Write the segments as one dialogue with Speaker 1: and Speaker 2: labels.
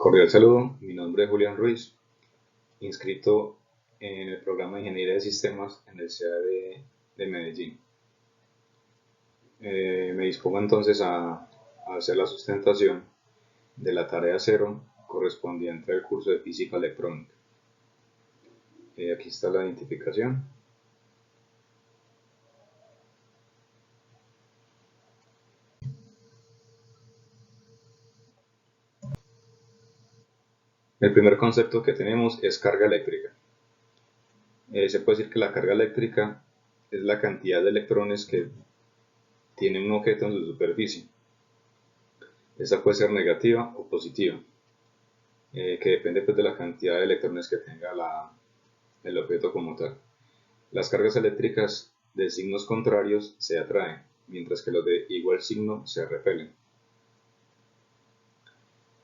Speaker 1: Cordial saludo, mi nombre es Julián Ruiz, inscrito en el programa de Ingeniería de Sistemas en el CEA de Medellín. Me dispongo entonces a hacer la sustentación de la tarea 0 correspondiente al curso de Física Electrónica. Aquí está la identificación. El primer concepto que tenemos es carga eléctrica. Se puede decir que la carga eléctrica es la cantidad de electrones que tiene un objeto en su superficie. Esta puede ser negativa o positiva, que depende pues, de la cantidad de electrones que tenga el objeto como tal. Las cargas eléctricas de signos contrarios se atraen, mientras que los de igual signo se repelen.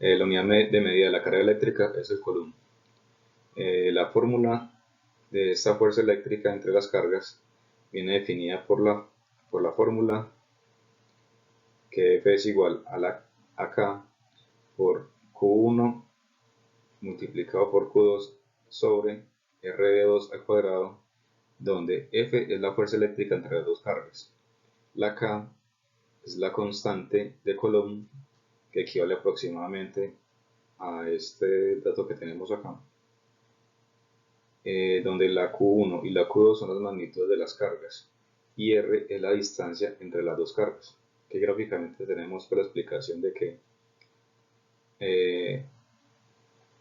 Speaker 1: La unidad de medida de la carga eléctrica es el coulomb. La fórmula de esta fuerza eléctrica entre las cargas viene definida por la fórmula que F es igual a K por Q1 multiplicado por Q2 sobre R de 2 al cuadrado, donde F es la fuerza eléctrica entre las dos cargas. La K es la constante de Coulomb, que equivale aproximadamente a este dato que tenemos acá, donde la Q1 y la Q2 son las magnitudes de las cargas y R es la distancia entre las dos cargas, que gráficamente tenemos por la explicación de que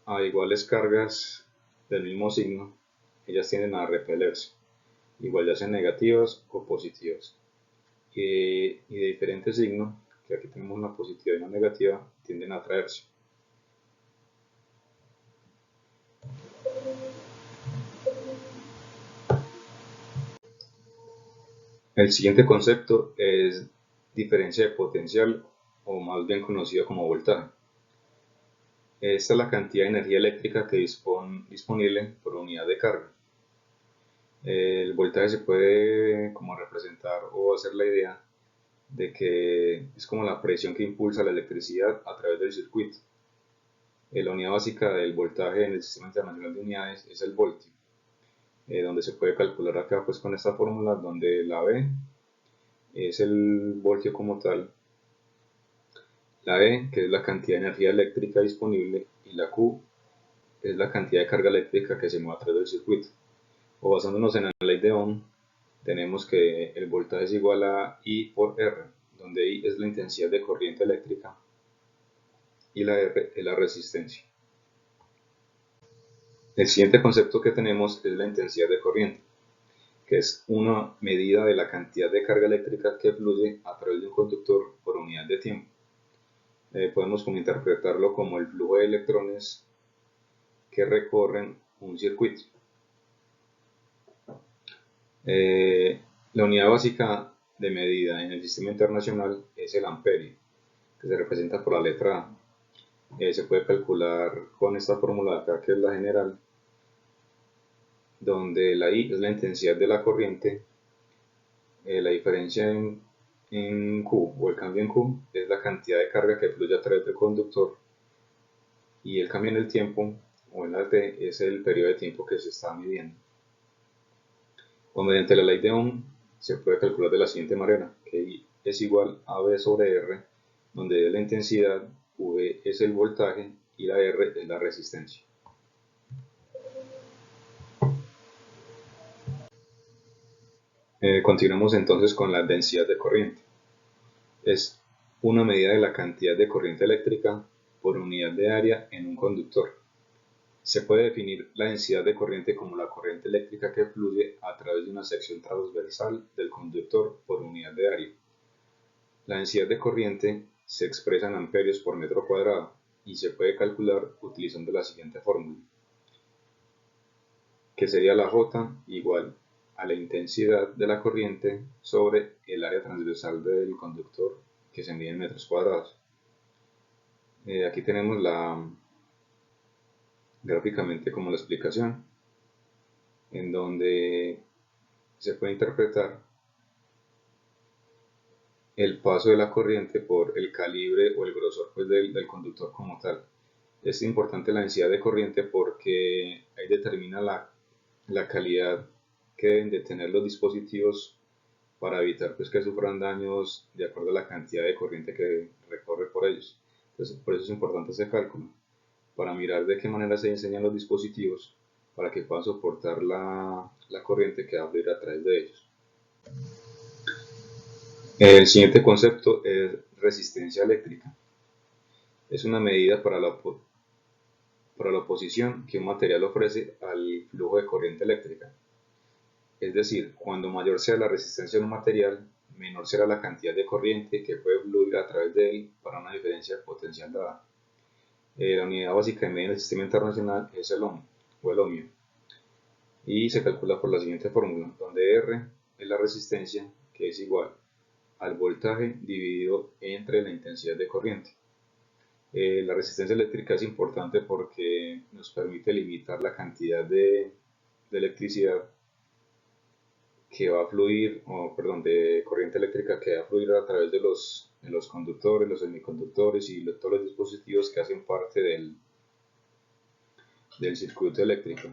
Speaker 1: a iguales cargas del mismo signo, ellas tienden a repelerse, igual ya sean negativas o positivas. Y de diferente signo, que aquí tenemos una positiva y una negativa, tienden a atraerse. El siguiente concepto es diferencia de potencial, o más bien conocido como voltaje. Esta es la cantidad de energía eléctrica que disponible por unidad de carga. El voltaje se puede como representar o hacer la idea de que es como la presión que impulsa la electricidad a través del circuito. La unidad básica del voltaje en el Sistema Internacional de Unidades es el voltio, donde se puede calcular acá pues con esta fórmula, donde la V es el voltio como tal, la E, que es la cantidad de energía eléctrica disponible, y la Q es la cantidad de carga eléctrica que se mueve a través del circuito. O basándonos en la ley de Ohm, tenemos que el voltaje es igual a I por R, donde I es la intensidad de corriente eléctrica y la R es la resistencia. El siguiente concepto que tenemos es la intensidad de corriente, que es una medida de la cantidad de carga eléctrica que fluye a través de un conductor por unidad de tiempo. Podemos como interpretarlo como el flujo de electrones que recorren un circuito. La unidad básica de medida en el sistema internacional es el amperio, que se representa por la letra A. Se puede calcular con esta fórmula de acá, que es la general, donde la I es la intensidad de la corriente, la diferencia en Q o el cambio en Q es la cantidad de carga que fluye a través del conductor, y el cambio en el tiempo o en la T es el periodo de tiempo que se está midiendo. O mediante la ley de Ohm se puede calcular de la siguiente manera, que I es igual a V sobre R, donde es la intensidad, V es el voltaje y la R es la resistencia. Continuamos entonces con la densidad de corriente. Es una medida de la cantidad de corriente eléctrica por unidad de área en un conductor. Se puede definir la densidad de corriente como la corriente eléctrica que fluye a través de una sección transversal del conductor por unidad de área. La densidad de corriente se expresa en amperios por metro cuadrado y se puede calcular utilizando la siguiente fórmula, que sería la J igual a la intensidad de la corriente sobre el área transversal del conductor, que se mide en metros cuadrados. Aquí tenemos gráficamente como la explicación, en donde se puede interpretar el paso de la corriente por el calibre o el grosor pues, del conductor como tal. Es importante la densidad de corriente porque ahí determina la calidad que deben de tener los dispositivos para evitar pues, que sufran daños de acuerdo a la cantidad de corriente que recorre por ellos. Entonces, por eso es importante ese cálculo, para mirar de qué manera se diseñan los dispositivos para que puedan soportar la corriente que va a fluir a través de ellos. El siguiente concepto es resistencia eléctrica. Es una medida para la oposición que un material ofrece al flujo de corriente eléctrica. Es decir, cuando mayor sea la resistencia de un material, menor será la cantidad de corriente que puede fluir a través de él para una diferencia potencial dada. La unidad básica de medida del sistema internacional es el ohm o el ohmio y se calcula por la siguiente fórmula, donde R es la resistencia, que es igual al voltaje dividido entre la intensidad de corriente. La resistencia eléctrica es importante porque nos permite limitar la cantidad de electricidad que va a fluir, de corriente eléctrica que va a fluir a través de los conductores, los semiconductores y todos los dispositivos que hacen parte del circuito eléctrico.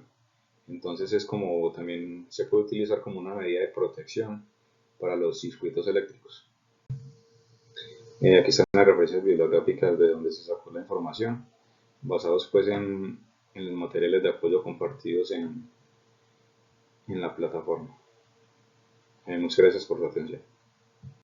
Speaker 1: Entonces es como también se puede utilizar como una medida de protección para los circuitos eléctricos. Aquí están las referencias bibliográficas de donde se sacó la información, basados pues en los materiales de apoyo compartidos en la plataforma. Muchas gracias por su atención.